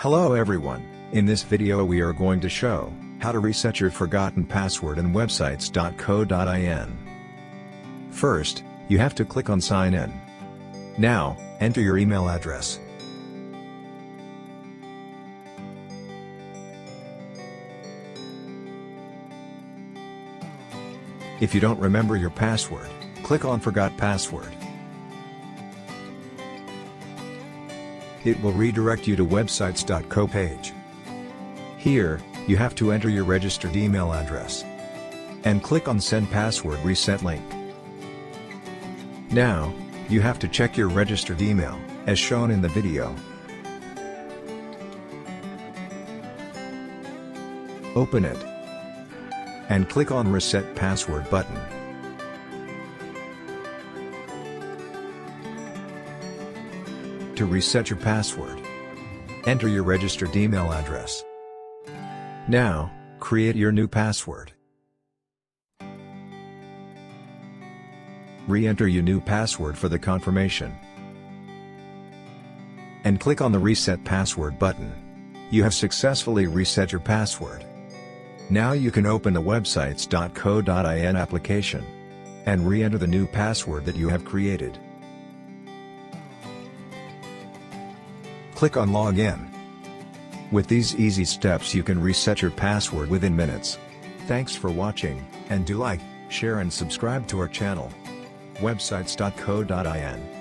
Hello everyone, in this video we are going to show how to reset your forgotten password in websites.co.in. First, you have to click on Sign In. Now, enter your email address. If you don't remember your password, click on Forgot Password. It will redirect you to websites.co page. Here, you have to enter your registered email address and click on Send Password Reset link. Now, you have to check your registered email, as shown in the video. Open it and click on Reset Password button. To reset your password, enter your registered email address. Now, create your new password. Re-enter your new password for the confirmation. And click on the Reset Password button. You have successfully reset your password. Now you can open the websites.co.in application and re-enter the new password that you have created. Click on Login. With these easy steps you can reset your password within minutes. Thanks for watching, and do like, share and subscribe to our channel. websites.co.in